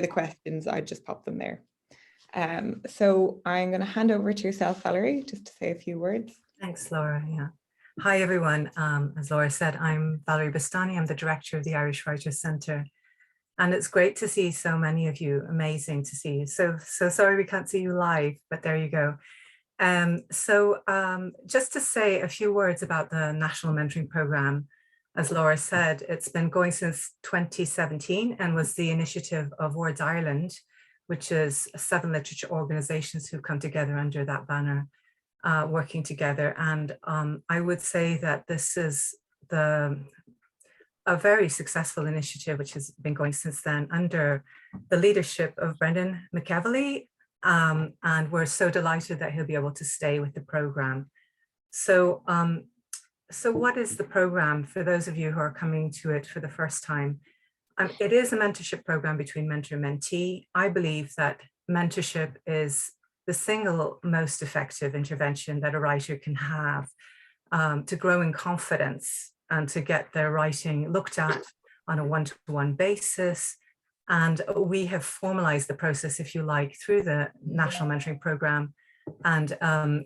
the questions, I just pop them there. So I'm going to hand over to yourself, Valerie, just to say a few words. Thanks, Laura. Yeah. Hi, everyone. As Laura said, I'm Valerie Bastani. I'm the director of the Irish Writers Centre. And it's great to see so many of you. Amazing to see you. So sorry we can't see you live, but there you go. Just to say a few words about the National Mentoring Programme. As Laura said, it's been going since 2017 and was the initiative of Words Ireland, which is 7 literature organisations who come together under that banner, working together. And I would say that this is a very successful initiative, which has been going since then under the leadership of Brendan McEvilly. And we're so delighted that he'll be able to stay with the programme. So what is the programme for those of you who are coming to it for the first time? It is a mentorship programme between mentor and mentee. I believe that mentorship is the single most effective intervention that a writer can have to grow in confidence and to get their writing looked at on a one-to-one basis. And we have formalized the process, if you like, through the National Mentoring Programme and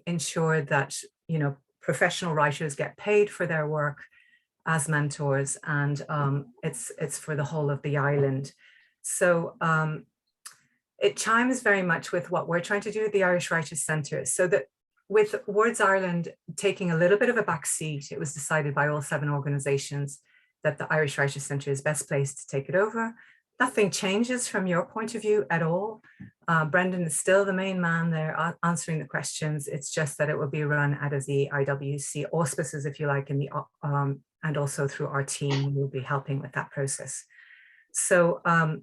ensured that, you know, professional writers get paid for their work as mentors, and it's for the whole of the island. So it chimes very much with what we're trying to do at the Irish Writers Centre, so that with Words Ireland taking a little bit of a back seat, it was decided by all 7 organisations that the Irish Writers Centre is best placed to take it over. Nothing changes from your point of view at all. Brendan is still the main man there answering the questions. It's just that it will be run out of the IWC auspices, if you like, in the, and also through our team. We'll be helping with that process. So an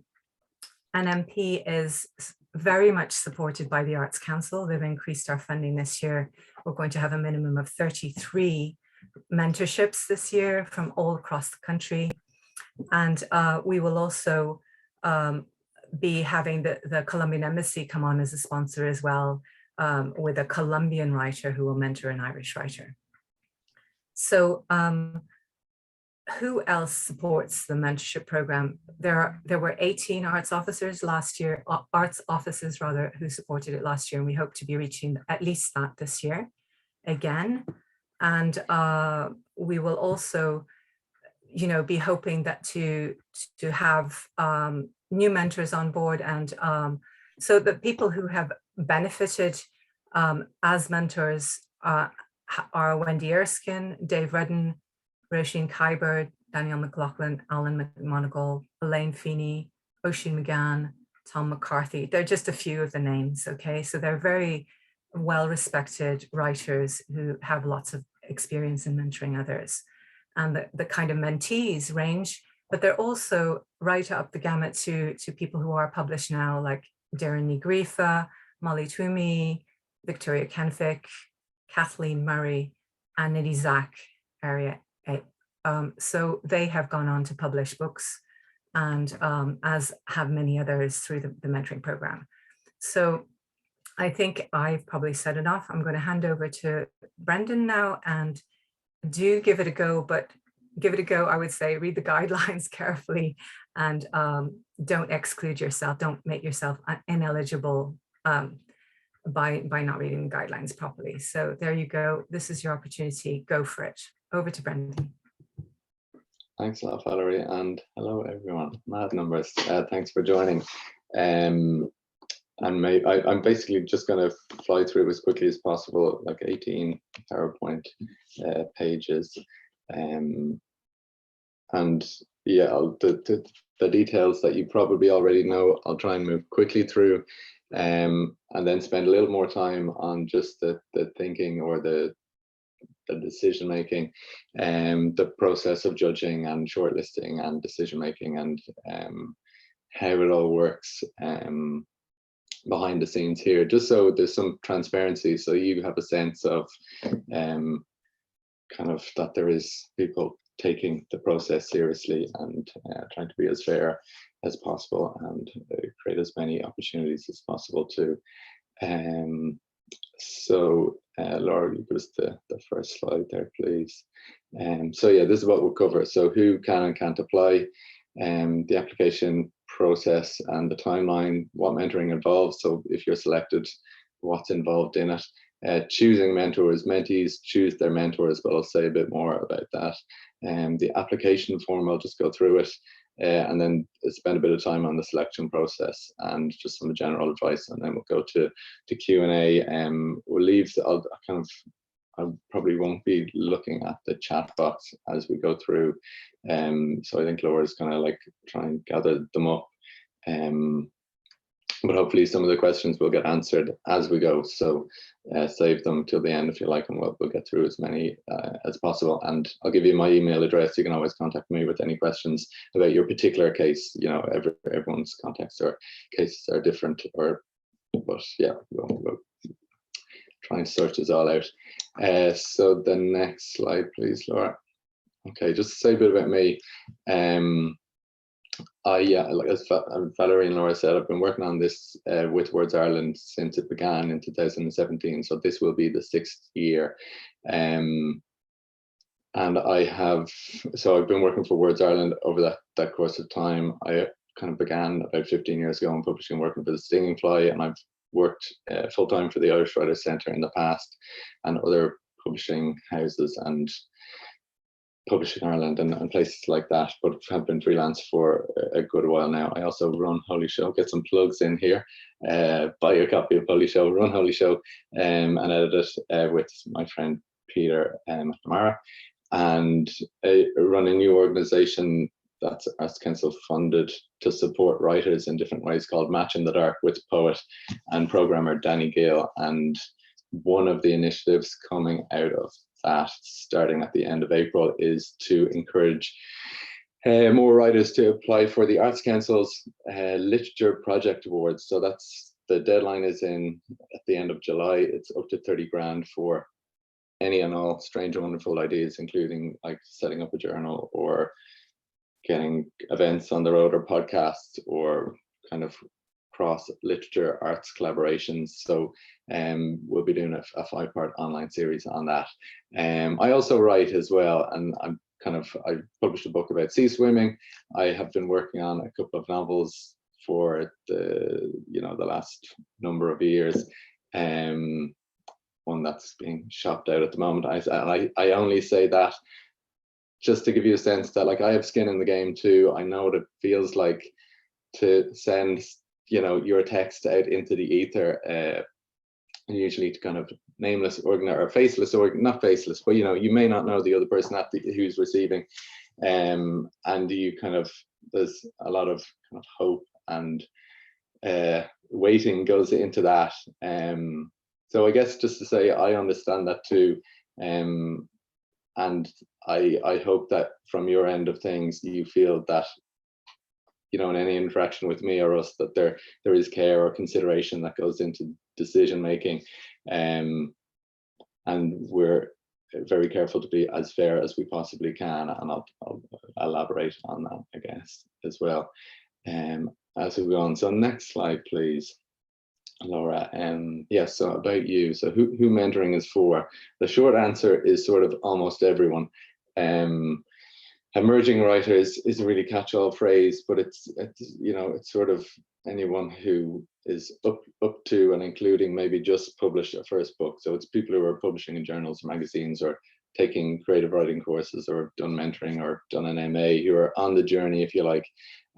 MP is very much supported by the Arts Council. They've increased our funding this year. We're going to have a minimum of 33 mentorships this year from all across the country. And we will also be having the Colombian Embassy come on as a sponsor as well, with a Colombian writer who will mentor an Irish writer. So who else supports the mentorship program? There were 18 arts offices who supported it last year, and we hope to be reaching at least that this year again. And we will also, you know, be hoping that to have new mentors on board, and so the people who have benefited as mentors are Wendy Erskine, Dave Rudden, Roisin Khyber, Daniel McLaughlin, Alan McMonagall, Elaine Feeney, Oisin McGann, Tom McCarthy. They're just a few of the names, okay? So they're very well-respected writers who have lots of experience in mentoring others. And the kind of mentees range, but they're also right up the gamut to people who are published now, like Darren Nigrifa, Molly Twomey, Victoria Kenfick, Kathleen Murray, and Nidhi Zak area. So they have gone on to publish books, and as have many others through the mentoring program. So I think I've probably said enough. I'm going to hand over to Brendan now, and do give it a go, but give it a go, I would say, read the guidelines carefully, and don't exclude yourself, don't make yourself ineligible by not reading the guidelines properly. So there you go. This is your opportunity. Go for it. Over to Brendan. Thanks a lot, Valerie, and hello everyone. Mad numbers. Thanks for joining. I'm basically just going to fly through as quickly as possible, like 18 PowerPoint pages, and yeah, the details that you probably already know, I'll try and move quickly through, and then spend a little more time on just the thinking or the decision making, the process of judging and shortlisting and decision making, and how it all works behind the scenes here, just so there's some transparency, so you have a sense of kind of that there is people taking the process seriously and trying to be as fair as possible and create as many opportunities as possible too. So Laura, you give us the first slide there, please. So yeah, this is what we'll cover. So who can and can't apply. The application process and the timeline, what mentoring involves. So if you're selected, what's involved in it. Choosing mentors, mentees choose their mentors, but I'll say a bit more about that. The application form, I'll just go through it, and then spend a bit of time on the selection process and just some general advice, and then we'll go to Q&A. We'll leave, I probably won't be looking at the chat box as we go through. So I think Laura's gonna like try and gather them up. But hopefully some of the questions will get answered as we go. So save them till the end if you like, and we'll get through as many as possible. And I'll give you my email address. You can always contact me with any questions about your particular case. You know, everyone's contexts or cases are different, but yeah, we'll try and sort this all out. So the next slide, please, Laura. Okay, just to say a bit about me. Like as Valerie and Laura said, I've been working on this with Words Ireland since it began in 2017. So this will be the 6th year. And I've been working for Words Ireland over that course of time. I kind of began about 15 years ago in publishing, working for the Stinging Fly, and I've worked full-time for the Irish Writers Centre in the past and other publishing houses and Publishing Ireland and places like that, but have been freelance for a good while now. I also run Holy Show, get some plugs in here. Buy a copy of Holy Show, run Holy Show, and edit it with my friend Peter McNamara, and run a new organisation that's Arts Council funded to support writers in different ways called Match in the Dark with poet and programmer Danny Gale. And one of the initiatives coming out of that, starting at the end of April, is to encourage more writers to apply for the Arts Council's Literature Project Awards. So that's, the deadline is at the end of July. It's up to 30 grand for any and all strange and wonderful ideas, including like setting up a journal or getting events on the road or podcasts or kind of cross literature arts collaborations. So we'll be doing a 5-part online series on that. I also write as well, and I published a book about sea swimming. I have been working on a couple of novels for the last number of years. One that's being shopped out at the moment. I only say that just to give you a sense that like I have skin in the game too. I know what it feels like to send your text out into the ether, usually to kind of nameless or faceless, or not faceless, but you may not know the other person who's receiving, and you there's a lot of kind of hope and waiting goes into that. So I guess just to say I understand that too, and I hope that from your end of things you feel that in any interaction with me or us that there is care or consideration that goes into decision making, and we're very careful to be as fair as we possibly can, and I'll elaborate on that I guess as well as we go on. So next slide please, Laura. Yes, so about you. So who mentoring is for? The short answer is sort of almost everyone. Emerging writers is a really catch-all phrase, but it's sort of anyone who is up to and including maybe just published a first book. So it's people who are publishing in journals, magazines, or taking creative writing courses, or done mentoring, or done an MA, who are on the journey, if you like,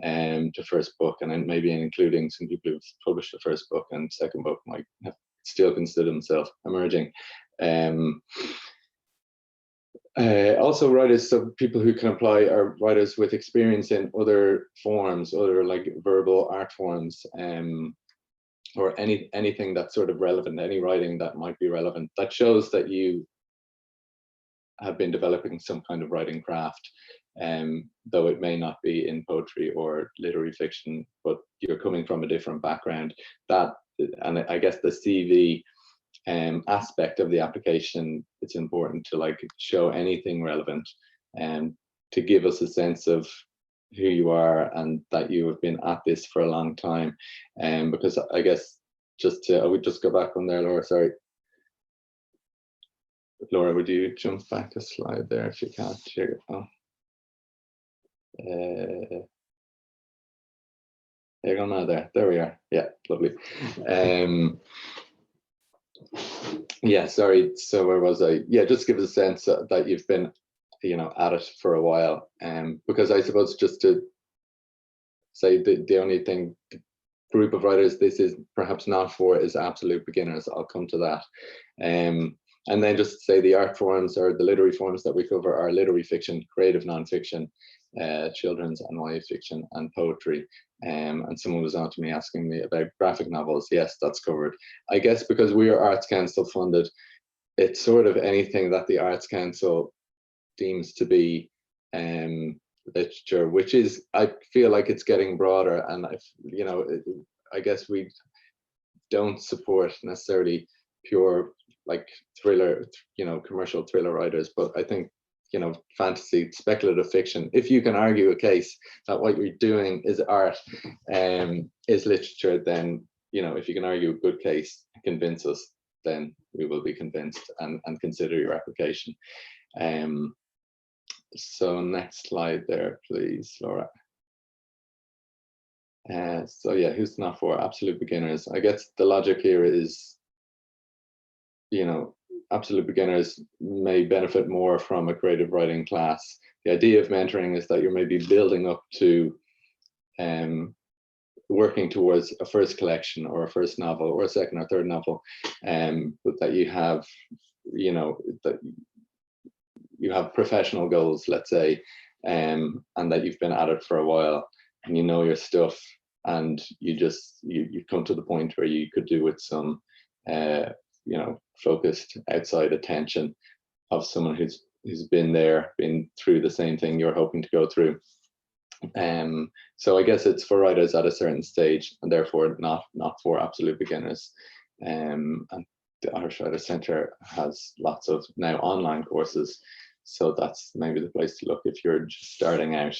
to first book, and then maybe including some people who've published a first book and second book might still consider themselves emerging. Also writers, so people who can apply are writers with experience in other forms, other like verbal art forms, or anything that's sort of relevant, any writing that might be relevant, that shows that you have been developing some kind of writing craft, though it may not be in poetry or literary fiction, but you're coming from a different background. And I guess the CV aspect of the application, it's important to like show anything relevant and to give us a sense of who you are and that you have been at this for a long time. Because I guess I would just go back on there, Laura, sorry. Laura, would you jump back a slide there if you can't? Here you go. There you go now. There we are. Yeah, lovely. Yeah, sorry. So where was I? Yeah, just give us a sense that you've been, at it for a while. Because I suppose just to say the only thing, the group of writers this is perhaps not for is absolute beginners. I'll come to that. And then just say the art forms or the literary forms that we cover are literary fiction, creative nonfiction, children's and YA fiction, and poetry. And someone was on to me asking me about graphic novels. Yes, that's covered. I guess because we are Arts Council funded, it's sort of anything that the Arts Council deems to be literature, which is, I feel like it's getting broader. And I guess we don't support necessarily pure like thriller, commercial thriller writers, but I think fantasy, speculative fiction, if you can argue a case that what you're doing is art, is literature, then if you can argue a good case, convince us, then we will be convinced and consider your application. So next slide there, please, Laura. So yeah, who's not for? Absolute beginners. I guess the logic here is, absolute beginners may benefit more from a creative writing class. The idea of mentoring is that you're maybe building up to working towards a first collection or a first novel or a second or third novel, but that you have, that you have professional goals, let's say, and that you've been at it for a while and you know your stuff, and you come to the point where you could do with some focused outside attention of someone who's been through the same thing you're hoping to go through. So I guess it's for writers at a certain stage, and therefore not for absolute beginners. And the Irish Writers Centre has lots of now online courses, so that's maybe the place to look if you're just starting out.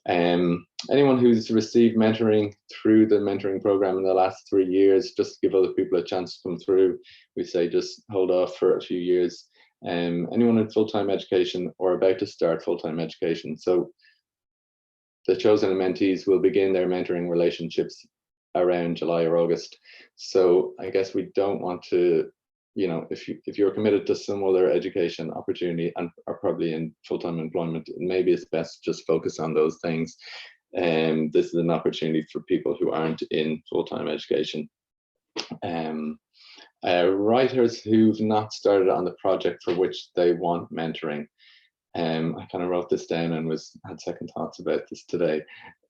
Anyone who's received mentoring through the mentoring program in the last 3 years, just to give other people a chance to come through, we say just hold off for a few years. Anyone in full-time education or about to start full-time education. So the chosen mentees will begin their mentoring relationships around July or August. So I guess we don't want to, if you're committed to some other education opportunity and are probably in full-time employment, maybe it's best to just focus on those things. And this is an opportunity for people who aren't in full-time education. Writers who've not started on the project for which they want mentoring. I kind of wrote this down and had second thoughts about this today.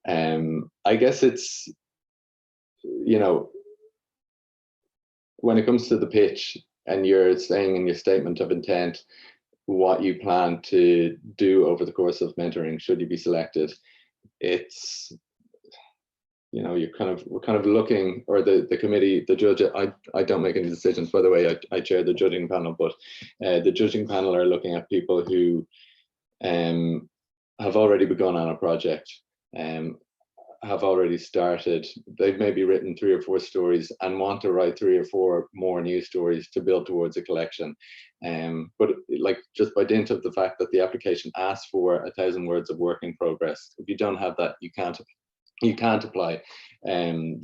I guess it's, when it comes to the pitch and you're saying in your statement of intent what you plan to do over the course of mentoring, should you be selected, it's, we're kind of looking, or the committee, the judge, I don't make any decisions, by the way, I chair the judging panel, but the judging panel are looking at people who have already begun on a project, have already started. They've maybe written 3 or 4 stories and want to write 3 or 4 more new stories to build towards a collection. But like just by dint of the fact that the application asks for 1,000 words of work in progress, if you don't have that, you can't apply.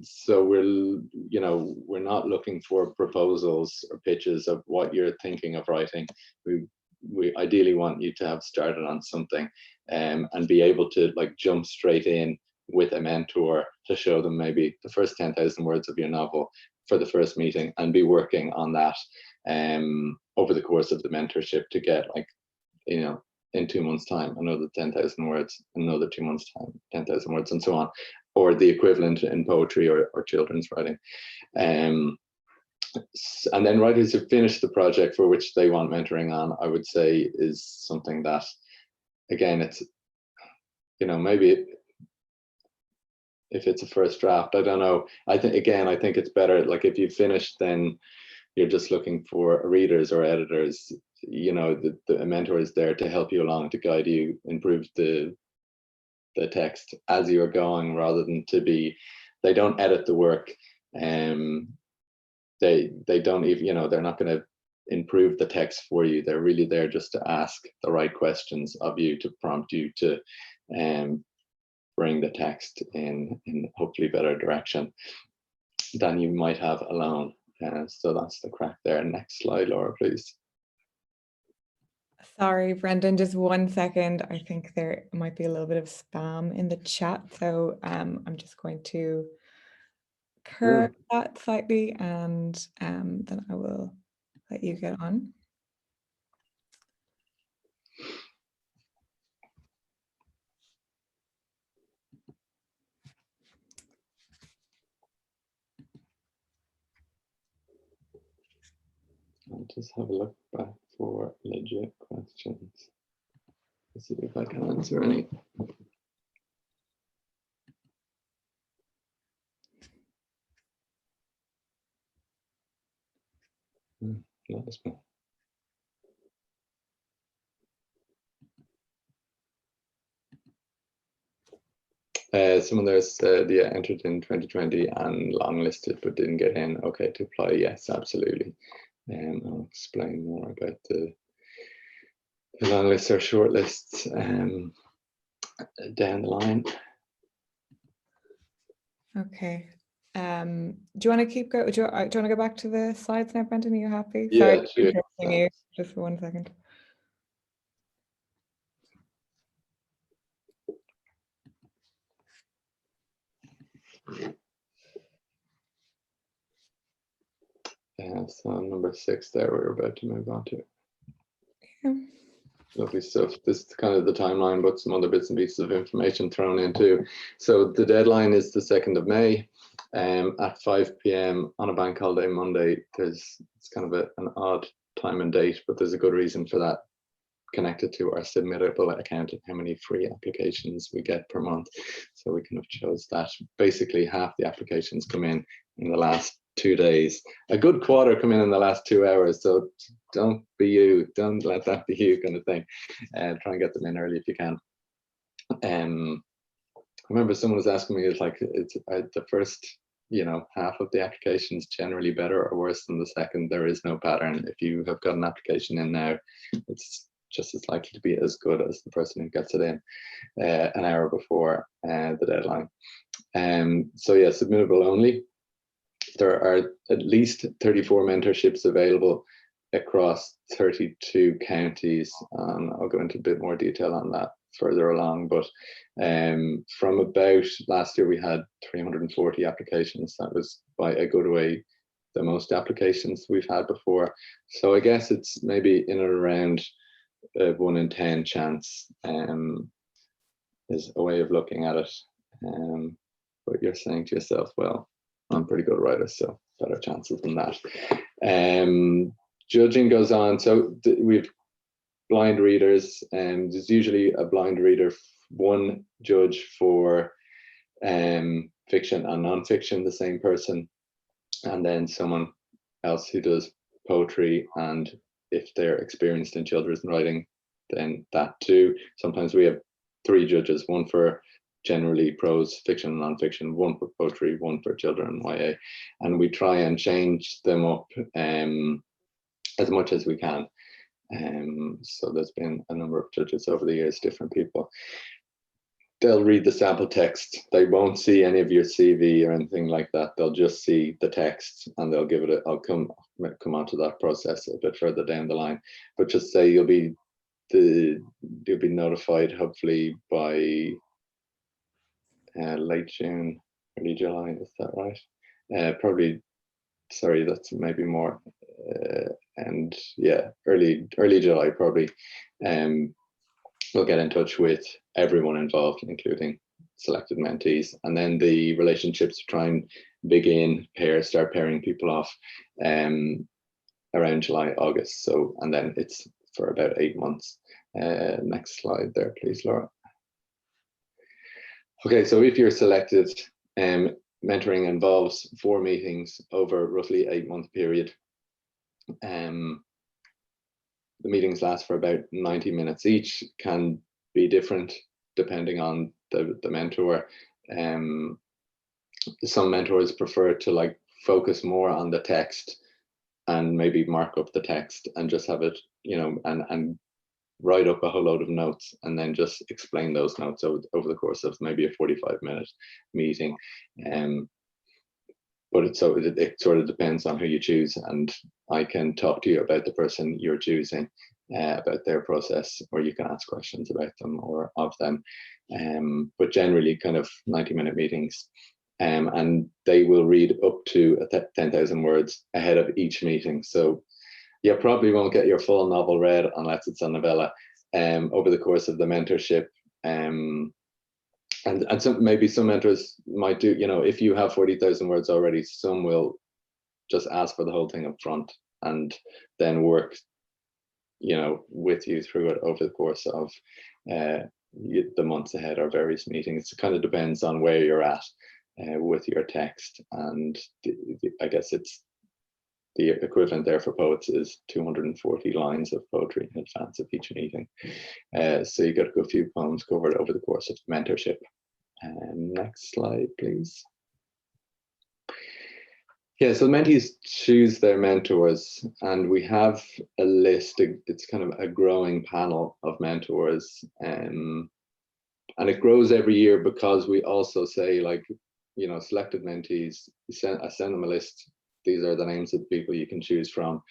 So we're not looking for proposals or pitches of what you're thinking of writing. We ideally want you to have started on something, and be able to like jump straight in with a mentor to show them maybe the first 10,000 words of your novel for the first meeting, and be working on that over the course of the mentorship to get, like, in 2 months' time, another 10,000 words, another 2 months' time, 10,000 words, and so on, or the equivalent in poetry or children's writing. And then writers who finish the project for which they want mentoring on, I would say, is something that, again, it's, maybe if it's a first draft, I don't know. I think it's better, like, if you finish, then you're just looking for readers or editors. The mentor is there to help you along, to guide you, improve the text as you're going, rather than they don't edit the work. They don't even, they're not going to improve the text for you. They're really there just to ask the right questions of you, to prompt you to bring the text in hopefully better direction than you might have alone. So that's the crack there. Next slide, Laura, please. Sorry, Brendan, just 1 second. I think there might be a little bit of spam in the chat. So I'm just going to curb that slightly, and then I will let you get on. I'll just have a look back for legit questions. Let's see if I can answer any. Not as well. Someone there said, yeah, entered in 2020 and long listed but didn't get in. Okay, to apply, yes, absolutely. I'll explain more about the long lists or short lists down the line. Okay. Do you want to keep going? Do you want to go back to the slides now, Brendan? Are you happy? Yeah, Sorry, sure. interrupting you just for 1 second. So number 6 there, we're about to move on to. Yeah. Lovely stuff. This is kind of the timeline, but some other bits and pieces of information thrown in too. So the deadline is the 2nd of May at 5 p.m. on a bank holiday Monday. It's kind of an odd time and date, but there's a good reason for that, connected to our submittable account and how many free applications we get per month. So we kind of chose that. Basically, half the applications come in the last 2 days. A good quarter come in the last 2 hours. So don't be you. Don't let that be you, kind of thing. Try and get them in early if you can. I remember someone was asking me, it's like, it's the first, half of the applications generally better or worse than the second. There is no pattern. If you have got an application in now, it's just as likely to be as good as the person who gets it in an hour before the deadline. So yeah, submittable only. There are at least 34 mentorships available across 32 counties. I'll go into a bit more detail on that further along, but from about last year we had 340 applications. That was by a good way the most applications we've had before. So I guess it's maybe in and around 1 in 10 chance is a way of looking at it. But you're saying to yourself, well, I'm pretty good writer, so better chances than that. Judging goes on. So we've blind readers, and there's usually a blind reader, 1 judge for fiction and non-fiction, the same person, and then someone else who does poetry, and if they're experienced in children's writing, then that too. Sometimes we have 3 judges, 1 for generally prose, fiction and non-fiction, 1 for poetry, 1 for children and YA, and we try and change them up as much as we can. So there's been a number of judges over the years, different people. They'll read the sample text. They won't see any of your CV or anything like that. They'll just see the text and they'll give it I'll come on to that process a bit further down the line. But just say you'll be notified hopefully by late June, early July, is that right? Probably, sorry, that's maybe more, and yeah, early July probably. We'll get in touch with everyone involved, including selected mentees, and then the relationships try and begin start pairing people off around July, August. So, and then it's for about 8 months. Next slide there, please, Laura. Okay, so if you're selected, mentoring involves 4 meetings over roughly 8-month period. The meetings last for about 90 minutes each, can be different depending on the mentor. Some mentors prefer to focus more on the text and maybe mark up the text and just have it, and write up a whole load of notes and then just explain those notes over the course of maybe a 45-minute meeting. But it sort of depends on who you choose, and I can talk to you about the person you're choosing, about their process, or you can ask questions about them or of them. But generally kind of 90-minute meetings, and they will read up to 10,000 words ahead of each meeting. So you probably won't get your full novel read unless it's a novella over the course of the mentorship. And maybe some mentors might do, you know, if you have 40,000 words already, some will just ask for the whole thing up front and then work, you know, with you through it over the course of the months ahead or various meetings. It kind of depends on where you're at with your text. And I guess it's the equivalent there for poets is 240 lines of poetry in advance of each meeting. So you got a good few poems covered over the course of the mentorship. Next slide, please. Yeah, so mentees choose their mentors, and we have a list. It's kind of a growing panel of mentors, and it grows every year because we also say, like, you know, selected mentees, I send them a list. These are the names of people you can choose from.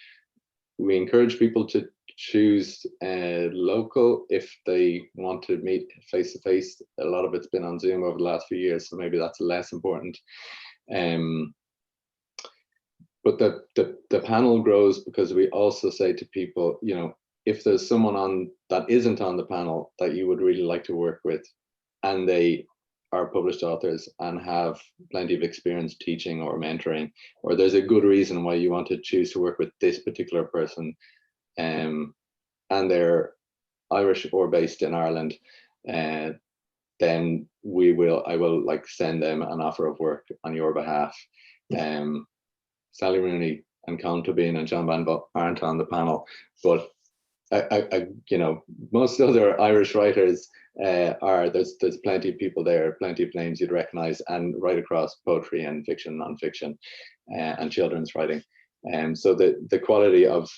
We encourage people to choose local if they want to meet face to face. A lot of it's been on Zoom over the last few years, so maybe that's less important. But the panel grows because we also say to people, you know, if there's someone on that isn't on the panel that you would really like to work with, and they are published authors and have plenty of experience teaching or mentoring, or there's a good reason why you want to choose to work with this particular person, and they're Irish or based in Ireland, then I will like send them an offer of work on your behalf. Sally Rooney and Colin Tobin and John Van aren't on the panel, but I you know, most other Irish writers are. There's plenty of people there, plenty of names you'd recognize, and right across poetry and fiction, non-fiction, and children's writing. So the quality of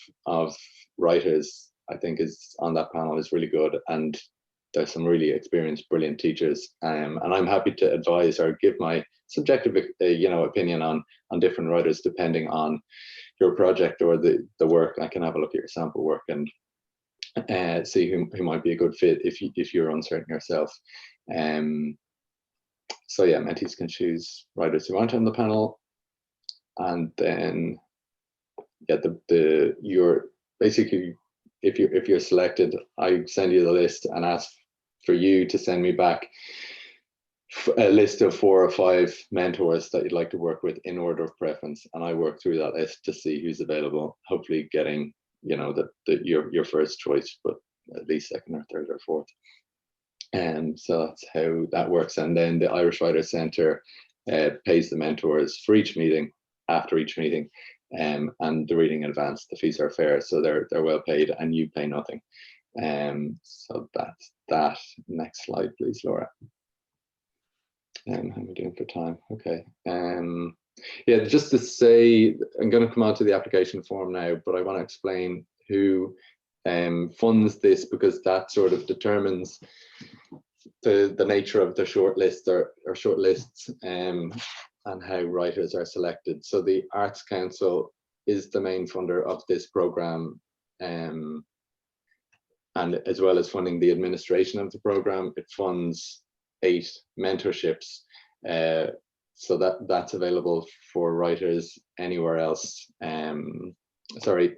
writers, I think, is on that panel is really good, and there's some really experienced, brilliant teachers. And I'm happy to advise or give my subjective, you know, opinion on different writers depending on your project or the work. I can have a look at your sample work and see who might be a good fit if you're uncertain yourself. So yeah, mentees can choose writers who aren't on the panel, and then yeah, you're basically, if you're selected, I send you the list and ask for you to send me back a list of 4 or 5 mentors that you'd like to work with in order of preference, and I work through that list to see who's available, hopefully getting, you know, your first choice, but at least second or third or fourth. And so that's how that works. And then the Irish Writers Centre pays the mentors for each meeting, after each meeting, and the reading in advance. The fees are fair, so they're well paid, and you pay nothing. So that's that. Next slide, please, Laura. How are we doing for time? Okay. Yeah, just to say, I'm going to come on to the application form now, but I want to explain who funds this, because that sort of determines the nature of the shortlist or shortlists, and how writers are selected. So the Arts Council is the main funder of this program, and as well as funding the administration of the program, it funds 8 mentorships. So that's available for writers anywhere else. Sorry,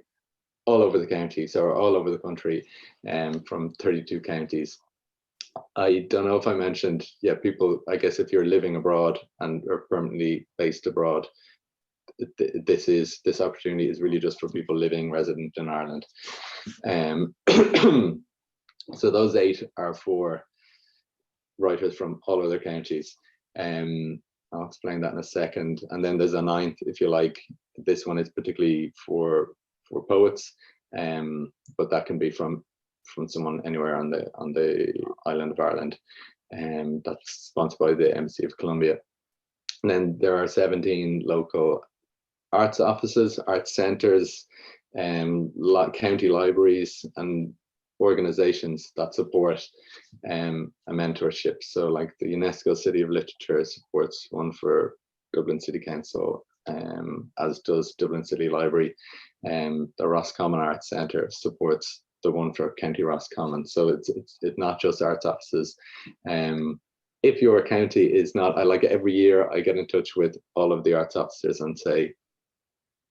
all over the county, so all over the country, from 32 counties. I don't know if I mentioned, yeah, people, I guess if you're living abroad and are permanently based abroad, this opportunity is really just for people living resident in Ireland. So those 8 are for writers from all other counties. I'll explain that in a second. And then there's a 9th, if you like. This one is particularly for poets, but that can be from someone anywhere on the island of Ireland. That's sponsored by the Embassy of Colombia. And then there are 17 local arts offices, arts centres, county libraries, and organizations that support a mentorship. So like the UNESCO City of Literature supports one for Dublin City Council, as does Dublin City Library. The Roscommon Arts Centre supports the one for County Roscommon. So it's not just arts offices. If your county is not, I like every year I get in touch with all of the arts officers and say,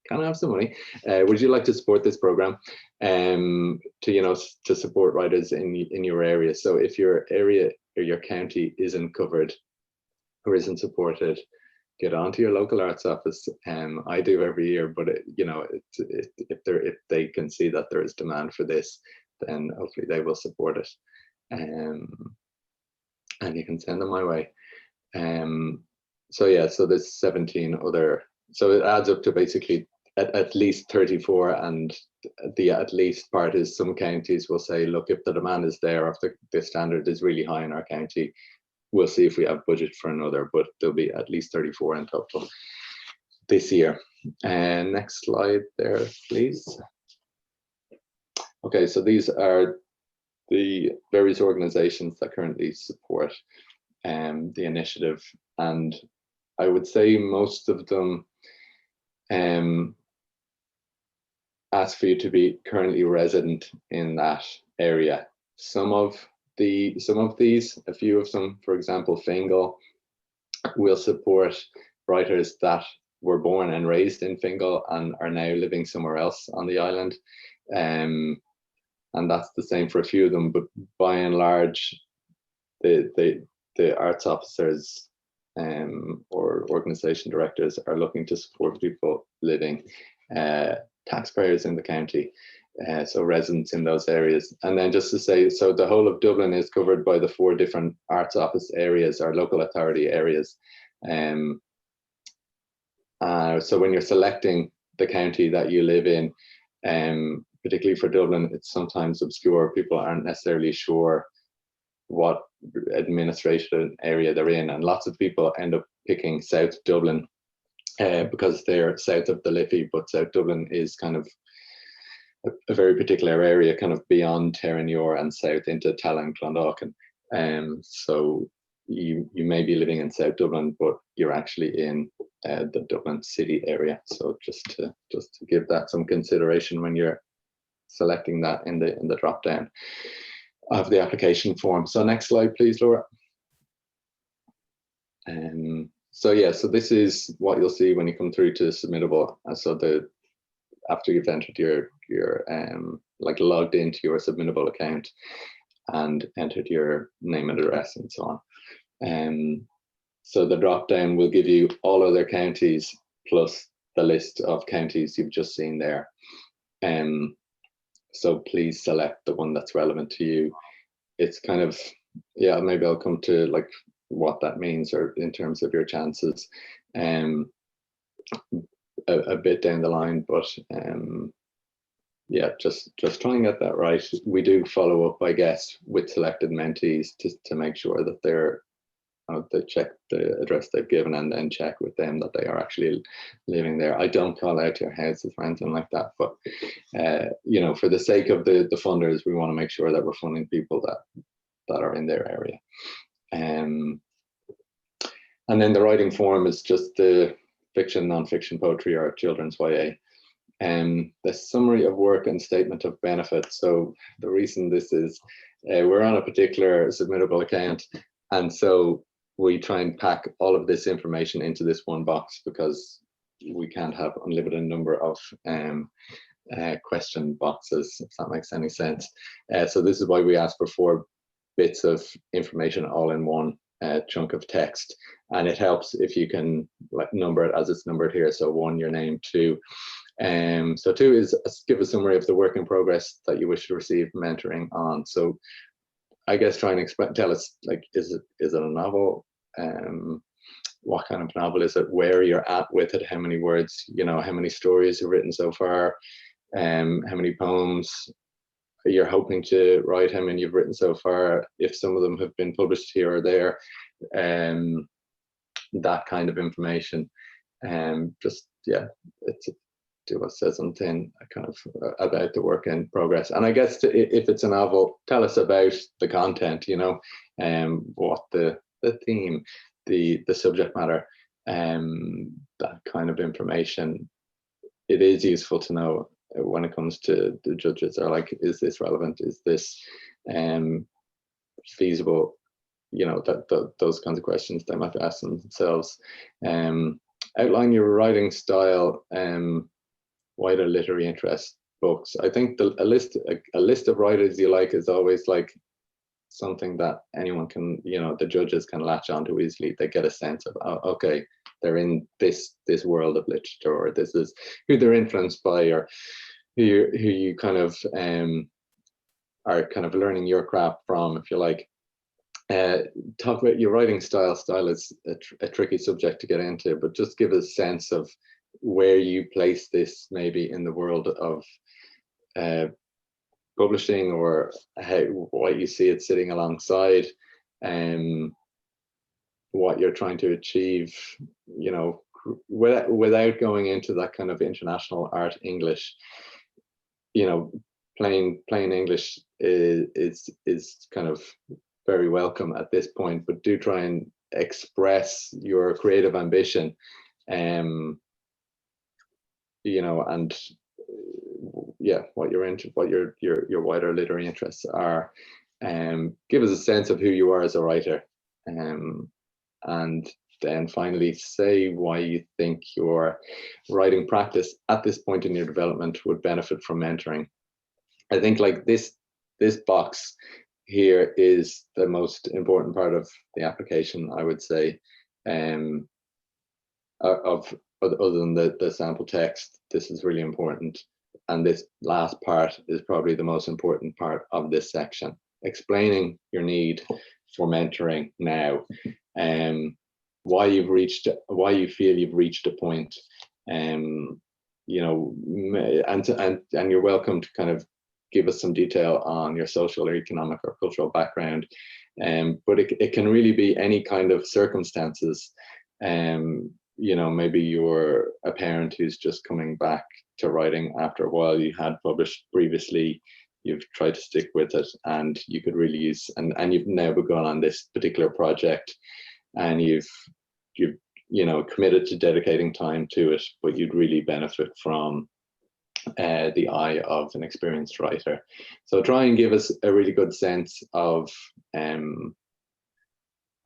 can I have some money? Would you like to support this program to support writers in your area? So if your area or your county isn't covered or isn't supported, get onto your local arts office. I do every year, but if they can see that there is demand for this, then hopefully they will support it. And you can send them my way. So yeah, so there's 17 other, so it adds up to basically at least 34, and the at least part is some counties will say, look, if the demand is there, if the standard is really high in our county, we'll see if we have budget for another, but there'll be at least 34 in total this year. And next slide there, please. Okay, so these are the various organizations that currently support the initiative, and I would say most of them ask for you to be currently resident in that area. Some of these, a few of them, for example, Fingal, will support writers that were born and raised in Fingal and are now living somewhere else on the island. And that's the same for a few of them, but by and large, the arts officers or organization directors are looking to support people living, taxpayers in the county, so residents in those areas. And then just to say, so the whole of Dublin is covered by the 4 different arts office areas or local authority areas. So when you're selecting the county that you live in, particularly for Dublin, it's sometimes obscure. People aren't necessarily sure what administration area they're in, and lots of people end up picking South Dublin because they're south of the Liffey, but South Dublin is kind of a very particular area, kind of beyond Terenure and south into Tala and Clondalkin. So you may be living in South Dublin, but you're actually in the Dublin city area. So just to give that some consideration when you're selecting that in the drop down of the application form. So next slide, please, Laura. So yeah, so this is what you'll see when you come through to submittable. So after you've entered your like logged into your submittable account and entered your name and address and so on. So the drop down will give you all other counties plus the list of counties you've just seen there. So please select the one that's relevant to you. It's kind of, yeah, maybe I'll come to like what that means or in terms of your chances a bit down the line, but yeah, just try and get that right. We do follow up, I guess, with selected mentees to make sure that they're they check the address they've given and then check with them that they are actually living there. I don't call out your houses or anything like that, but you know, for the sake of the funders, we want to make sure that we're funding people that are in their area. And then the writing form is just the fiction, non-fiction, poetry, or children's YA. The summary of work and statement of benefit. So the reason this is, we're on a particular submittable account, and so we try and pack all of this information into this one box because we can't have unlimited number of question boxes, if that makes any sense. So this is why we ask for 4 bits of information all in one chunk of text, and it helps if you can like number it as it's numbered here. So 1, your name. 2, so 2 is give a summary of the work in progress that you wish to receive mentoring on. So I guess try and explain, tell us, like, is it a novel? What kind of novel is it? Where you're at with it? How many words? You know, how many stories you've written so far? How many poems you're hoping to write? How many you've written so far? If some of them have been published here or there, that kind of information. Just yeah, do I say something kind of about the work in progress? And I guess if it's a novel, tell us about the content, you know, what the theme, the subject matter, that kind of information. It is useful to know when it comes to the judges. Are like, is this relevant? Is this feasible? You know, those kinds of questions they might ask themselves. Outline your writing style, wider literary interest, books. I think a list of writers you like is always like something that anyone can, you know, the judges can latch onto easily. They get a sense of, oh, okay, they're in this world of literature, or this is who they're influenced by, or who you kind of are kind of learning your craft from, if you like. Talk about your writing style. Style is a tricky subject to get into, but just give a sense of where you place this maybe in the world of publishing, or what you see it sitting alongside, and what you're trying to achieve, you know, without going into that kind of international art English. You know, plain English is kind of very welcome at this point, but do try and express your creative ambition, you know, and yeah, what you're into, what your wider literary interests are. Give us a sense of who you are as a writer, and then finally say why you think your writing practice at this point in your development would benefit from mentoring. I think like this box here is the most important part of the application, I would say, of other than the sample text. This is really important, and this last part is probably the most important part of this section, explaining your need for mentoring now, why you feel you've reached a point, you know, and you're welcome to kind of give us some detail on your social or economic or cultural background, but it can really be any kind of circumstances. You know, maybe you're a parent who's just coming back to writing after a while you had published previously, you've tried to stick with it, and you could really use, and you've now begun on this particular project, and you've you know, committed to dedicating time to it, but you'd really benefit from the eye of an experienced writer. So try and give us a really good sense of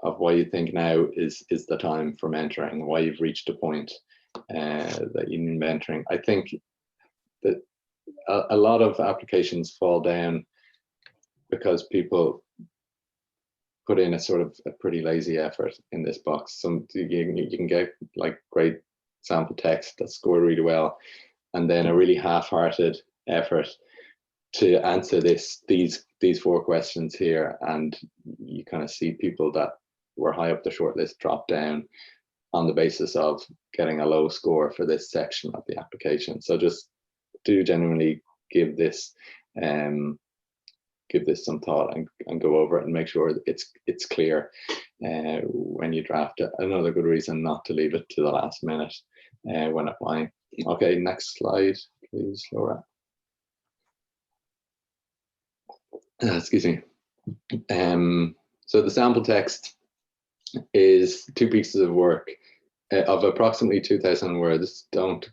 why you think now is the time for mentoring, why you've reached a point that you need mentoring. I think that a lot of applications fall down because people put in a sort of a pretty lazy effort in this box. You can get like great sample text that scored really well, and then a really half-hearted effort to answer these 4 questions here, and you kind of see people that were high up the shortlist drop down on the basis of getting a low score for this section of the application. So just do genuinely give this some thought and go over it and make sure that it's clear when you draft it. Another good reason not to leave it to the last minute when applying. Okay, next slide, please, Laura. Excuse me. So the sample text is 2 pieces of work of approximately 2,000 words. Don't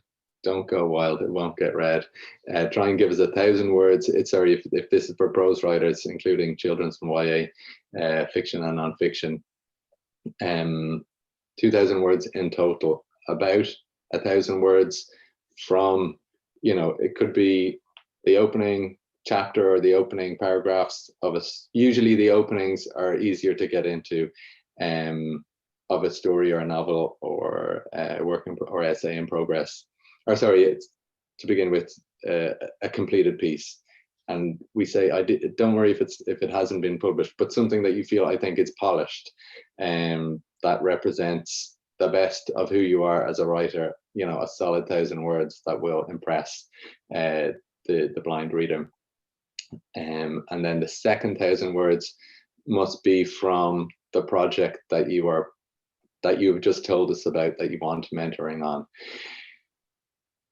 go wild, it won't get read. Try and give us 1,000 words. It's sorry if this is for prose writers, including children's and YA, fiction and non-fiction. 2,000 words in total. About 1,000 words from, you know, it could be the opening chapter or the opening paragraphs of us. Usually the openings are easier to get into, of a story or a novel or work or essay in progress. Or sorry, it's to begin with a completed piece. And we say, don't worry if it hasn't been published, but something that you feel, I think, is polished, that represents the best of who you are as a writer. You know, a solid 1,000 words that will impress the blind reader. And then the second 1,000 words must be from the project that you've just told us about, that you want mentoring on.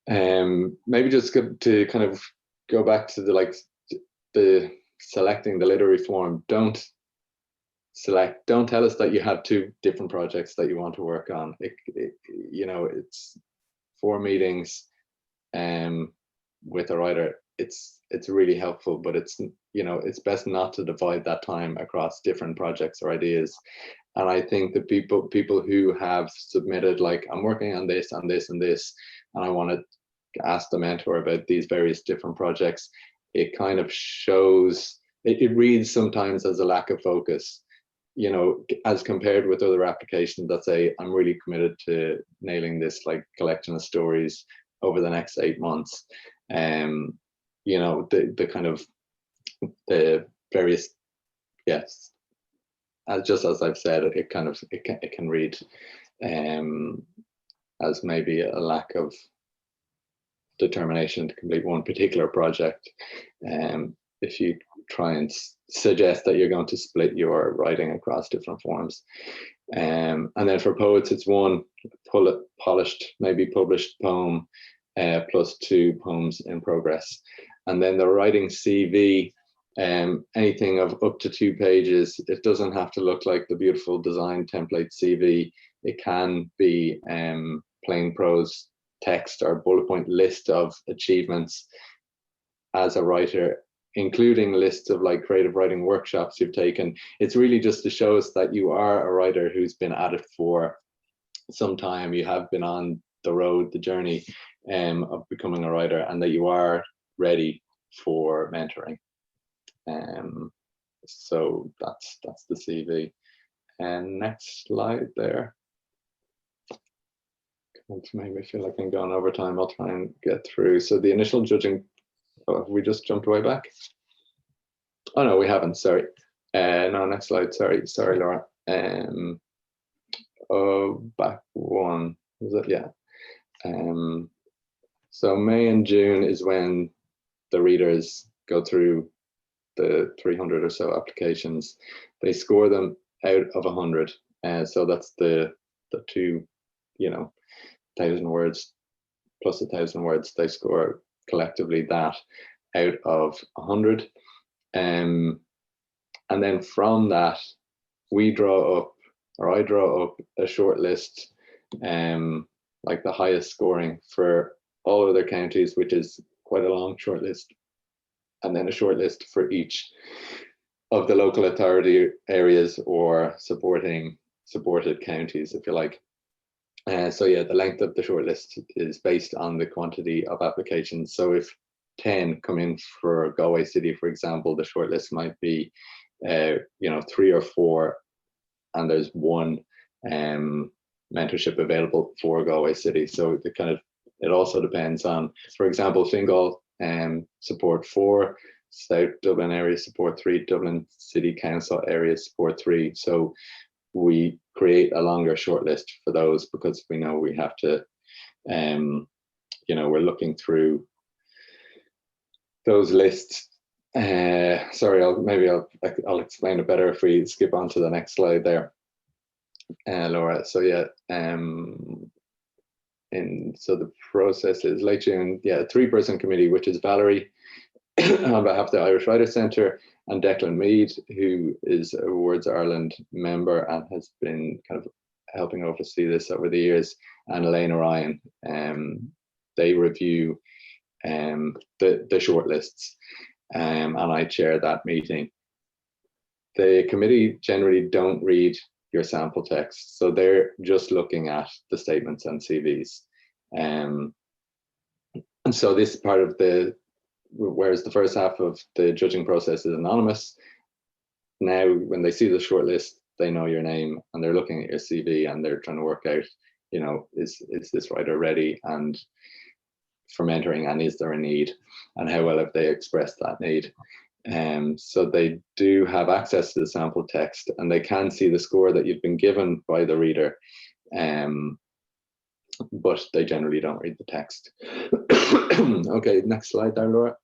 Maybe just to kind of go back to the selecting the literary form. Don't tell us that you have 2 different projects that you want to work on. You know, it's 4 meetings with a writer. It's really helpful, but it's, you know, it's best not to divide that time across different projects or ideas. And I think the people who have submitted, like, I'm working on this and this and this, and I want to ask the mentor about these various different projects, it kind of shows, it reads sometimes as a lack of focus, you know, as compared with other applications that say, I'm really committed to nailing this like collection of stories over the next 8 months. You know, the kind of the various, yes, just as I've said, it can read as maybe a lack of determination to complete one particular project. If you try and suggest that you're going to split your writing across different forms. And then for poets, it's 1 polished, maybe published poem, plus 2 poems in progress. And then the writing CV, anything of up to 2 pages. It doesn't have to look like the beautiful design template CV. It can be plain prose text or bullet point list of achievements as a writer, including lists of like creative writing workshops you've taken. It's really just to show us that you are a writer who's been at it for some time. You have been on the road, the journey of becoming a writer, and that you are ready for mentoring. So that's the CV. And next slide there. Maybe I feel like I'm going over time. I'll try and get through. So the initial judging, oh, have we just jumped way back? Oh no, we haven't, sorry. No, next slide, sorry, Laura. Oh, back 1, was it? Yeah. So May and June is when the readers go through the 300 or so applications. They score them out of 100. So that's the 2, you know, 1,000 words plus 1,000 words. They score collectively that out of 100. And then from that, we draw up, or I draw up a short list, like the highest scoring for all other counties, which is quite a long short list, and then a short list for each of the local authority areas or supported counties, if you like. So yeah, the length of the short list is based on the quantity of applications. So if 10 come in for Galway City, for example, the short list might be, you know, 3 or 4, and there's 1 mentorship available for Galway City. So it also depends on, for example, Fingal support 4, South Dublin area support 3, Dublin City Council area support 3. So we create a longer shortlist for those because we know we have to, you know, we're looking through those lists. Sorry, I'll explain it better if we skip on to the next slide there, Laura. So yeah, so the process is late June. Yeah, a 3-person committee, which is Valerie on behalf of the Irish Writers Centre, and Declan Mead, who is a Words Ireland member and has been kind of helping oversee this over the years, and Elena Ryan. They review the shortlists, and I chair that meeting. The committee generally don't read your sample text, so they're just looking at the statements and CVs. And so this is part of whereas the first half of the judging process is anonymous. Now, when they see the shortlist, they know your name and they're looking at your CV and they're trying to work out, you know, is this writer ready and for mentoring, and is there a need, and how well have they expressed that need? So they do have access to the sample text and they can see the score that you've been given by the reader, but they generally don't read the text. Okay, next slide there, Laura.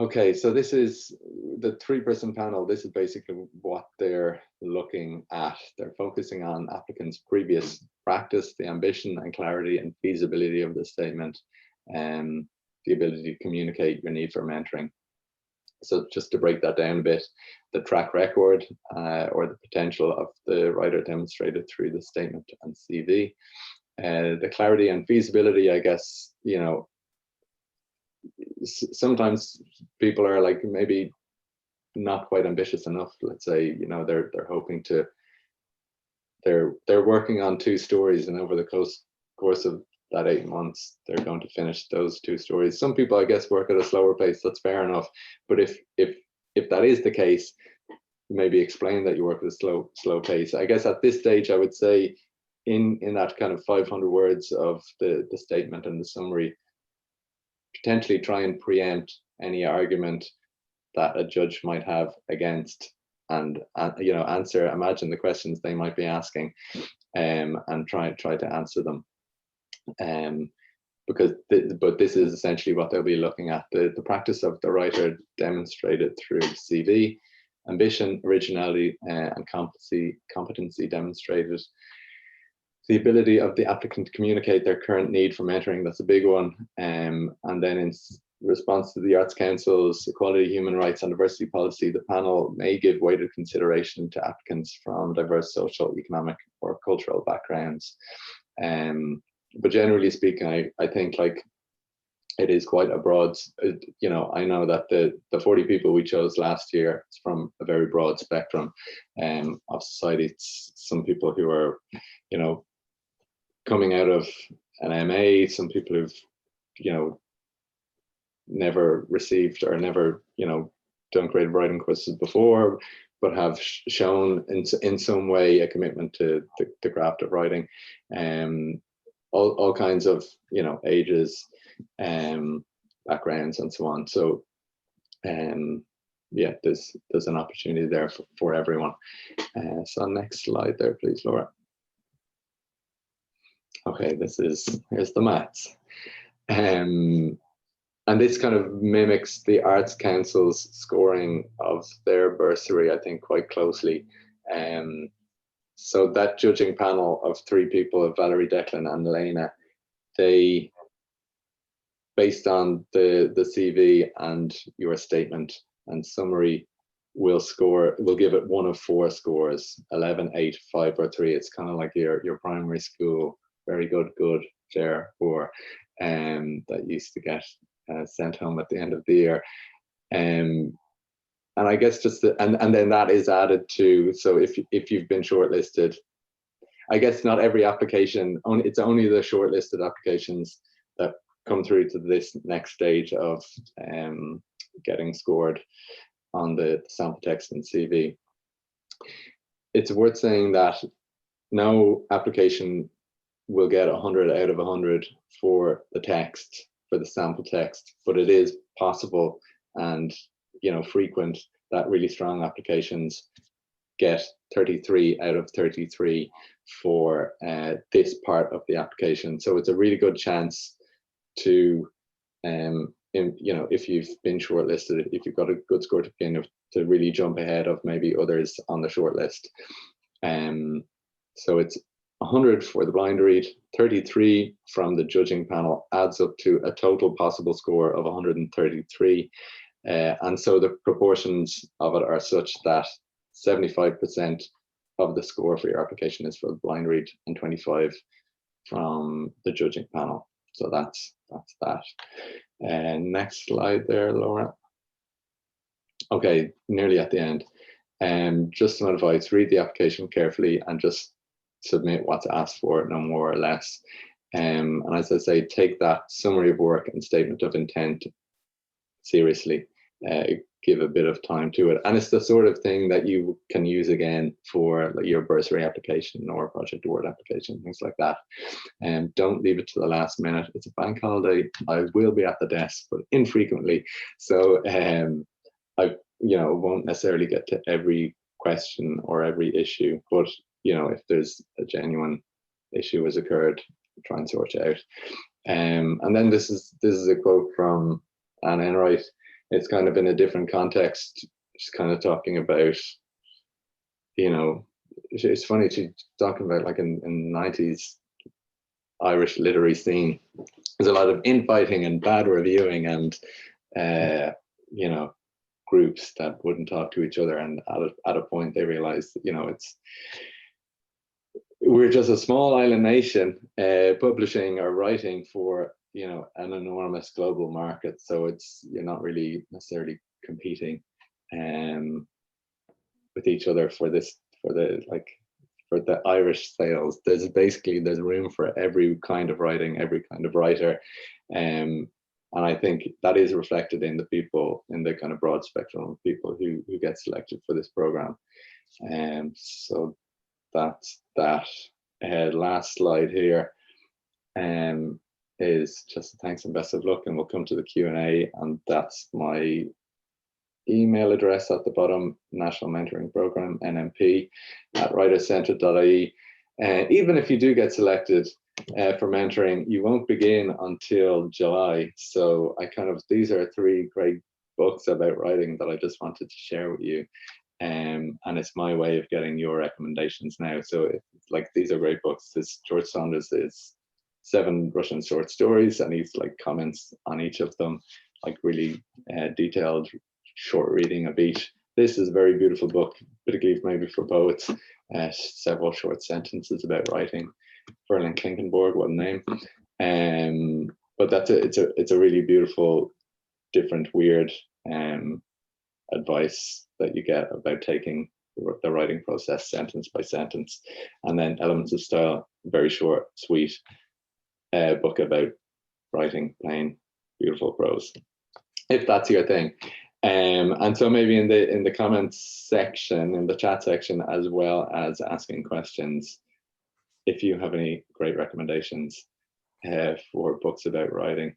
Okay, so this is the 3-person panel. This is basically what they're looking at. They're focusing on applicants' previous practice, the ambition and clarity and feasibility of the statement, and the ability to communicate your need for mentoring. So just to break that down a bit, the track record or the potential of the writer demonstrated through the statement and CV. The clarity and feasibility, I guess, you know, sometimes people are like maybe not quite ambitious enough. Let's say, you know, they're hoping to, they're working on 2 stories, and over the course of that 8 months, they're going to finish those 2 stories. Some people, I guess, work at a slower pace. That's fair enough. But if that is the case, maybe explain that you work at a slow pace. I guess at this stage, I would say in that kind of 500 words of the statement and the summary, potentially try and preempt any argument that a judge might have against, and you know, imagine the questions they might be asking, and try to answer them. Because but this is essentially what they'll be looking at: the practice of the writer demonstrated through CV, ambition, originality, and competency demonstrated, the ability of the applicant to communicate their current need for mentoring. That's a big one. And then in response to the Arts Council's equality, human rights and diversity policy, the panel may give weighted consideration to applicants from diverse social, economic or cultural backgrounds. But generally speaking, I think like it is quite a broad, you know, I know that the 40 people we chose last year is from a very broad spectrum of society. It's some people who are, you know, coming out of an MA, some people who've, you know, never received or never, you know, done creative writing courses before, but have shown in some way a commitment to the craft of writing, all kinds of, you know, ages, backgrounds and so on. So yeah, there's an opportunity there for everyone. So next slide there, please, Laura. Okay, here's the maths. And this kind of mimics the Arts Council's scoring of their bursary, I think, quite closely. So that judging panel of 3 people, of Valerie, Declan and Elena, they, based on the CV and your statement and summary, will give it 1 of 4 scores: 11, 8, 5 or 3. It's kind of like your primary school, very good, good, fair, poor, that used to get sent home at the end of the year. And I guess just and then that is added to, so if you've been shortlisted, I guess not every application, it's only the shortlisted applications that come through to this next stage of getting scored on the sample text and CV. It's worth saying that no application will get 100 out of 100 for the text, for the sample text, but it is possible and, you know, frequent that really strong applications get 33 out of 33 for this part of the application. So it's a really good chance to, you know, if you've been shortlisted, if you've got a good score to begin with, to really jump ahead of maybe others on the shortlist. So it's 100 for the blind read, 33 from the judging panel, adds up to a total possible score of 133. And so the proportions of it are such that 75% of the score for your application is for the blind read and 25 from the judging panel. So that's that. And next slide there, Laura. Okay, nearly at the end. Just some advice: read the application carefully and just submit what's asked for, no more or less. And as I say, take that summary of work and statement of intent seriously. Give a bit of time to it, and it's the sort of thing that you can use again for like your bursary application or project award application, things like that. And don't leave it to the last minute. It's a bank holiday. I will be at the desk, but infrequently. So I, you know, won't necessarily get to every question or every issue, but you know, if there's a genuine issue has occurred, try and sort it out. And then this is a quote from Anne Enright. it's kind of in a different context, just kind of talking about, it's funny to talking about like in the 90s Irish literary scene. There's a lot of infighting and bad reviewing and groups that wouldn't talk to each other, and at a point they realized that we're just a small island nation publishing or writing for an enormous global market, so you're not really necessarily competing with each other for the Irish sales. There's room for every kind of writing, every kind of writer, and I think that is reflected in the kind of broad spectrum of people who get selected for this program. So that's that. Last slide here is just thanks and best of luck, and we'll come to the Q&A, and that's my email address at the bottom, National Mentoring Program, NMP, @writerscentre.ie. Even if you do get selected for mentoring, you won't begin until July. So these are 3 great books about writing that I just wanted to share with you. And it's my way of getting your recommendations now. So these are great books. This George Saunders is 7 Russian short stories, and he's comments on each of them, really detailed short reading of each. This is a very beautiful book, particularly maybe for poets. Several short sentences about writing. Ferlin Klinkenborg, what a name. But it's a really beautiful, different, weird advice that you get about taking the writing process sentence by sentence. And then Elements of Style, very short, sweet book about writing plain, beautiful prose, if that's your thing. And so maybe in the comments section, in the chat section, as well as asking questions, if you have any great recommendations for books about writing,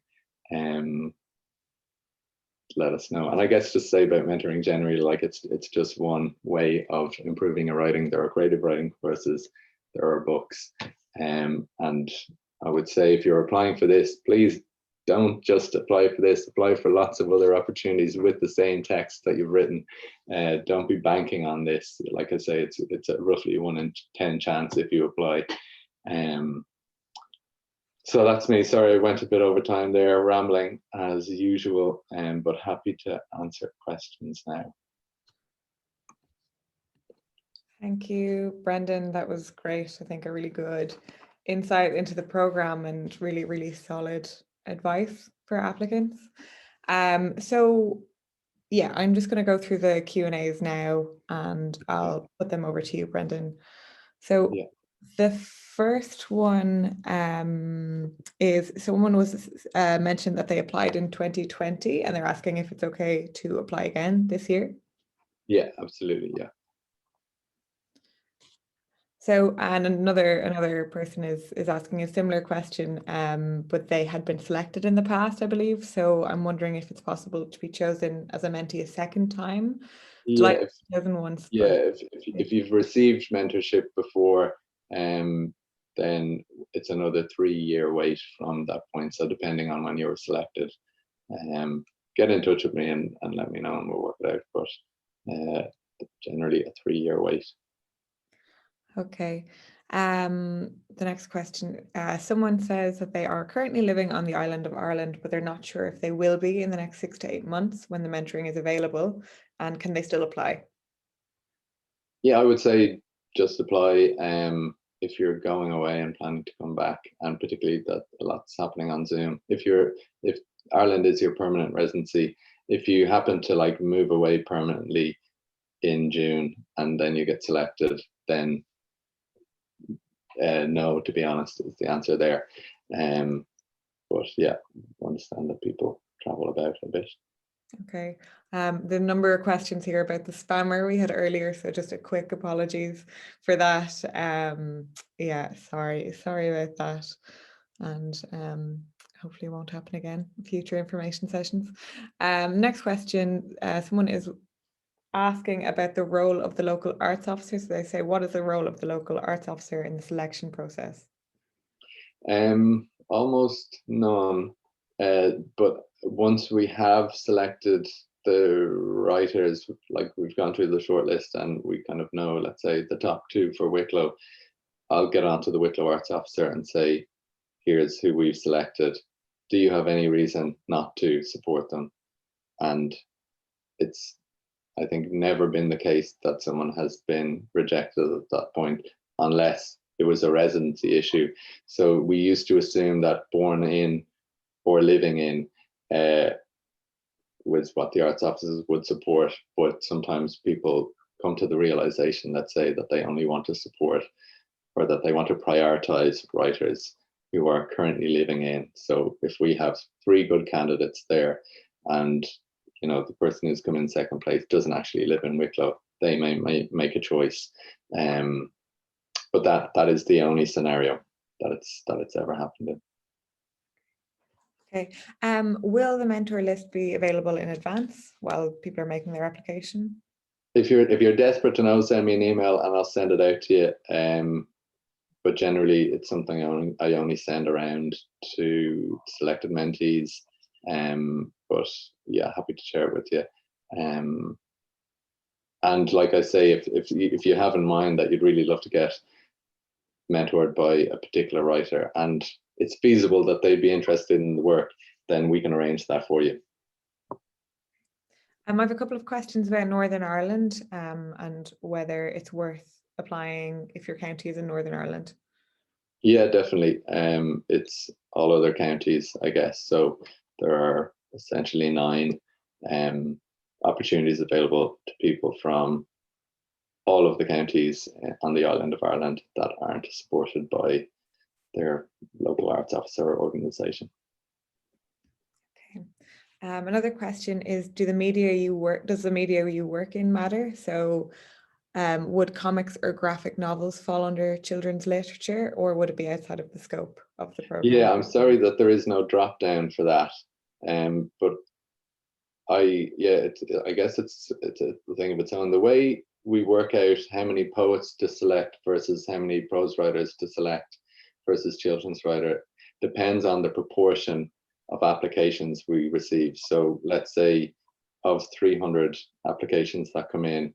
let us know. And I guess just say about mentoring generally, it's just one way of improving your writing. There are creative writing courses, there are books, and I would say if you're applying for this, please don't just apply for this, apply for lots of other opportunities with the same text that you've written. Don't be banking on this. Like I say, it's a roughly 1 in 10 chance if you apply. So that's me. Sorry, I went a bit over time there, rambling as usual, but happy to answer questions now. Thank you, Brendan. That was great. I think a really good insight into the program and really, really solid advice for applicants. So yeah, I'm just going to go through the Q&As now, and I'll put them over to you, Brendan. So yeah. The first one is someone was mentioned that they applied in 2020, and they're asking if it's okay to apply again this year. Yeah, absolutely. Yeah. So, and another person is asking a similar question, but they had been selected in the past, I believe. So I'm wondering if it's possible to be chosen as a mentee a second time. Yeah, chosen once. Yeah, if you've received mentorship before, then it's another 3-year wait from that point. So depending on when you were selected, get in touch with me and let me know, and we'll work it out. But generally a 3-year wait. Okay. The next question, someone says that they are currently living on the island of Ireland, but they're not sure if they will be in the next 6 to 8 months when the mentoring is available, and can they still apply? Yeah, I would say just apply if you're going away and planning to come back, and particularly that a lot's happening on Zoom. If Ireland is your permanent residency, if you happen to move away permanently in June and then you get selected, then no, to be honest, is the answer there. But yeah, understand that people travel about a bit. Okay. The number of questions here about the spammer we had earlier, so just a quick apologies for that. Yeah, sorry about that, and hopefully it won't happen again in future information sessions. Next question, someone is asking about the role of the local arts officer. So they say, what is the role of the local arts officer in the selection process? Almost none. But once we have selected the writers, like we've gone through the shortlist and we kind of know, let's say, the top 2 for Wicklow, I'll get on to the Wicklow Arts Officer and say, here's who we've selected. Do you have any reason not to support them? And it's, I think, never been the case that someone has been rejected at that point, unless it was a residency issue. So we used to assume that born in or living in was what the arts officers would support, but sometimes people come to the realization, let's say, that they only want to support or that they want to prioritize writers who are currently living in. So if we have 3 good candidates there and the person who's come in second place doesn't actually live in Wicklow, they may make a choice. But that is the only scenario that it's ever happened in. Okay. Will the mentor list be available in advance while people are making their application? If you're desperate to know, send me an email and I'll send it out to you. But generally, it's something I only send around to selected mentees. But yeah, happy to share it with you. And like I say, if you have in mind that you'd really love to get mentored by a particular writer and it's feasible that they'd be interested in the work, then we can arrange that for you. I have a couple of questions about Northern Ireland and whether it's worth applying if your county is in Northern Ireland. Yeah, definitely. It's all other counties, I guess. So there are essentially 9 opportunities available to people from all of the counties on the island of Ireland that aren't supported by their local arts officer or organisation. Okay. Another question is, does the media you work in matter? So would comics or graphic novels fall under children's literature, or would it be outside of the scope of the program? Yeah, I'm sorry that there is no drop down for that. But I guess it's a thing of its own. The way we work out how many poets to select versus how many prose writers to select versus children's writer depends on the proportion of applications we receive. So let's say of 300 applications that come in,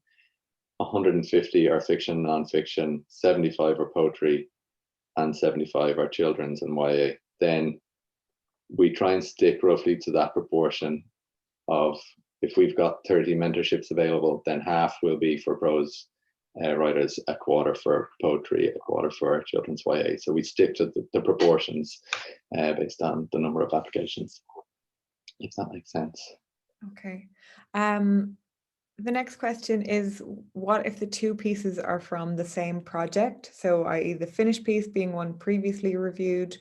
150 are fiction, non-fiction, 75 are poetry, and 75 are children's and YA. Then we try and stick roughly to that proportion of, if we've got 30 mentorships available, then half will be for prose writers, a quarter for poetry, a quarter for children's YA. So we stick to the proportions based on the number of applications, if that makes sense. Okay. The next question is, what if the 2 pieces are from the same project? So i.e. the finished piece being one previously reviewed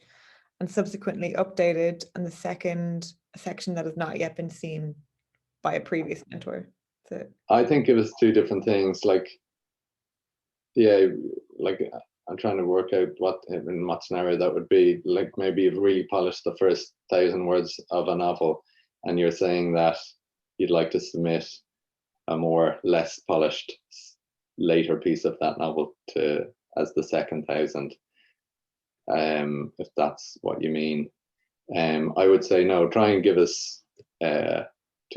and subsequently updated, and the second a section that has not yet been seen by a previous mentor. So I think it was 2 different things. Like, yeah, like I'm trying to work out what scenario that would be. Like, maybe you've really polished the first 1,000 words of a novel and you're saying that you'd like to submit a less polished later piece of that novel as the second 1,000, if that's what you mean. I would say no, try and give us 2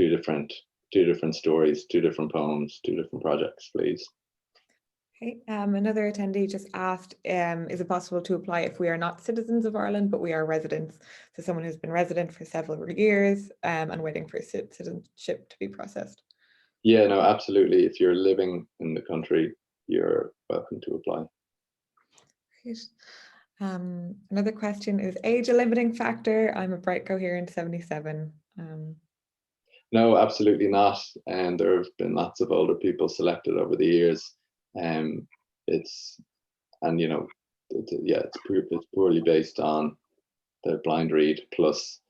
different stories, 2 different poems, 2 different projects, please. Okay. Another attendee just asked, is it possible to apply if we are not citizens of Ireland, but we are residents? So someone who's been resident for several years and waiting for citizenship to be processed. Yeah, no, absolutely. If you're living in the country, you're welcome to apply. Great. Another question, is age a limiting factor? I'm a bright coherent 77. No, absolutely not. And there have been lots of older people selected over the years. It's purely based on the blind read plus,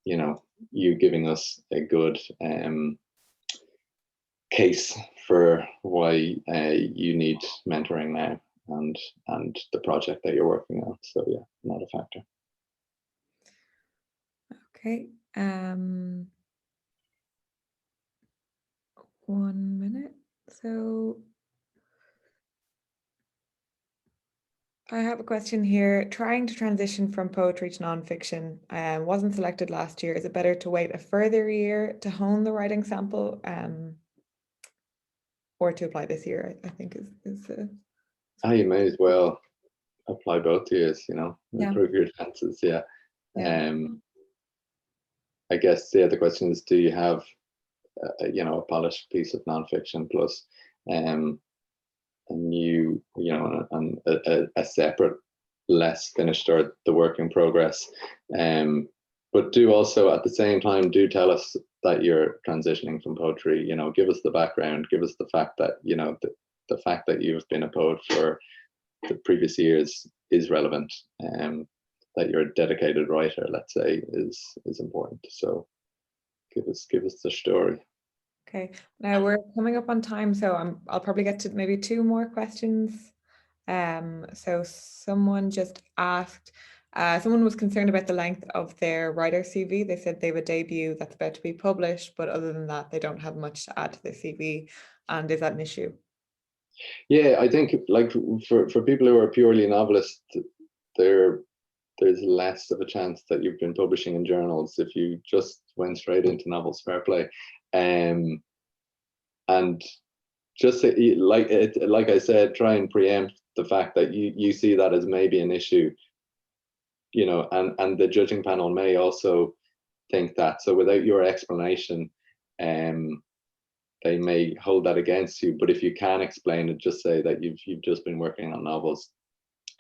you giving us a good case for why you need mentoring now and the project that you're working on. So yeah, not a factor. Okay. 1 minute. So I have a question here. Trying to transition from poetry to nonfiction, wasn't selected last year. Is it better to wait a further year to hone the writing sample, or to apply this year? I think is the. You may as well apply both years, Yeah. improve your chances. Yeah. Yeah. I guess the question is, do you have a polished piece of nonfiction plus a new, and a separate, less finished, or the work in progress. But do also at the same time do tell us that you're transitioning from poetry. Give us the background, give us the fact that the fact that you've been a poet for the previous years is relevant. That you're a dedicated writer, let's say, is important. So give us the story. Okay, now we're coming up on time, so I'll probably get to maybe 2 more questions. So someone just asked, someone was concerned about the length of their writer CV. They said they have a debut that's about to be published, but other than that, they don't have much to add to their CV. And is that an issue? Yeah, I think like for people who are purely novelists, there's less of a chance that you've been publishing in journals. If you just went straight into novels, fair play. And just like I said, try and preempt the fact that you see that as maybe an issue, and the judging panel may also think that. So without your explanation, they may hold that against you. But if you can explain it, just say that you've just been working on novels,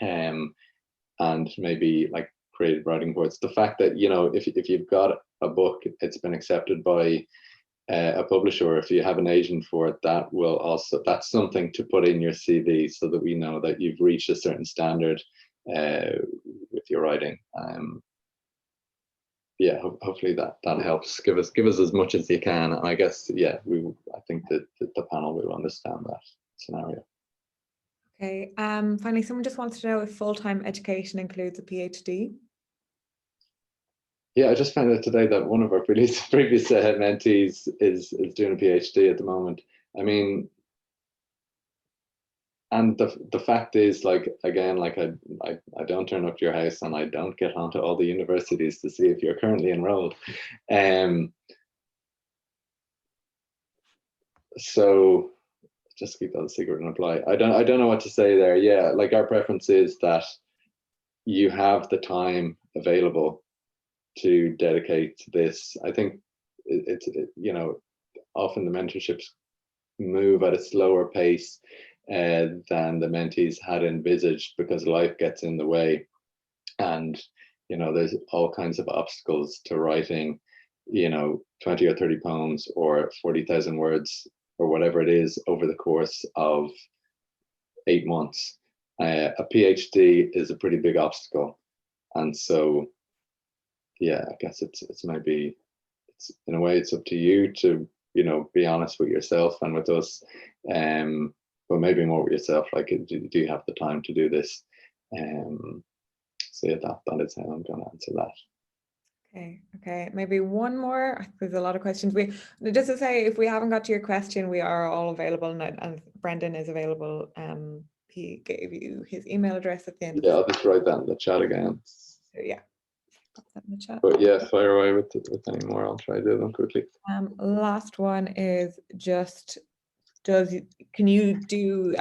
and maybe like creative writing boards. The fact that if you've got a book, it's been accepted by a publisher, or if you have an agent for it, that's something to put in your CV, so that we know that you've reached a certain standard with your writing. Yeah, hopefully that helps. Give us as much as you can, and I guess I think that the panel will understand that scenario. Okay. Finally, someone just wants to know if full-time education includes a PhD. Yeah, I just found out today that one of our previous mentees is doing a PhD at the moment. I mean, and the fact is, like, again, like I don't turn up to your house, and I don't get onto all the universities to see if you're currently enrolled. So just keep that a secret and apply. I don't know what to say there. Yeah, like our preference is that you have the time available to dedicate to this. I think it's often the mentorships move at a slower pace than the mentees had envisaged, because life gets in the way, and there's all kinds of obstacles to writing 20 or 30 poems or 40,000 words or whatever it is over the course of 8 months. A PhD is a pretty big obstacle, and so yeah, I guess it's maybe, in a way, it's up to you to be honest with yourself and with us, but maybe more with yourself, like, do you have the time to do this? So yeah, that is how I'm going to answer that. Okay, maybe one more. There's a lot of questions. Just to say, if we haven't got to your question, we are all available, and Brendan is available. He gave you his email address at the end. Yeah, I'll just write that in the chat again. So yeah, pop that in the chat. But yeah, fire away with any more. I'll try to do them quickly. Last one is just, can you do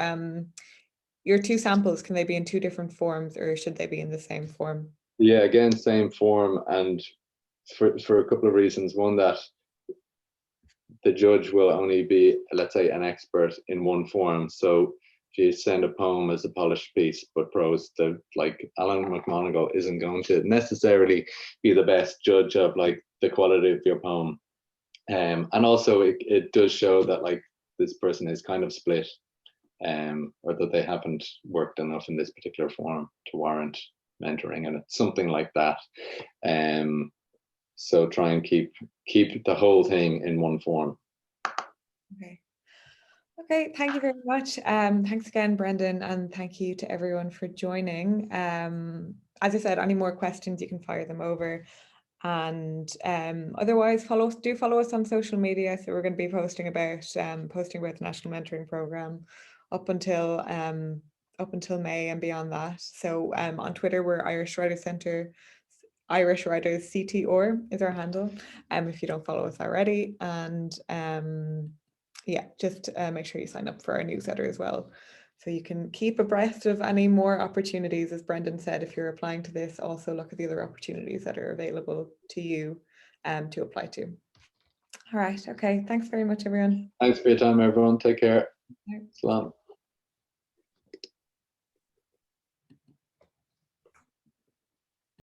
your 2 samples? Can they be in 2 different forms, or should they be in the same form? Yeah, again, same form, and for a couple of reasons. One, that the judge will only be, let's say, an expert in one form. So if you send a poem as a polished piece but prose, like Alan McMonigal isn't going to necessarily be the best judge of like the quality of your poem. And also it does show that like this person is kind of split, or that they haven't worked enough in this particular form to warrant mentoring, and it's something like that. So try and keep the whole thing in one form. Okay, thank you very much. Thanks again, Brendan, and thank you to everyone for joining. As I said, any more questions, you can fire them over. And otherwise, follow us on social media. So we're going to be posting about the National Mentoring Programme up until up until May and beyond that. So on Twitter, we're Irish Writers Centre. Irish Writers CTR is our handle, if you don't follow us already. And yeah, just make sure you sign up for our newsletter as well, so you can keep abreast of any more opportunities. As Brendan said, if you're applying to this, also look at the other opportunities that are available to you to apply to. All right, okay, thanks very much, everyone. Thanks for your time, everyone. Take care. Thanks. Salam.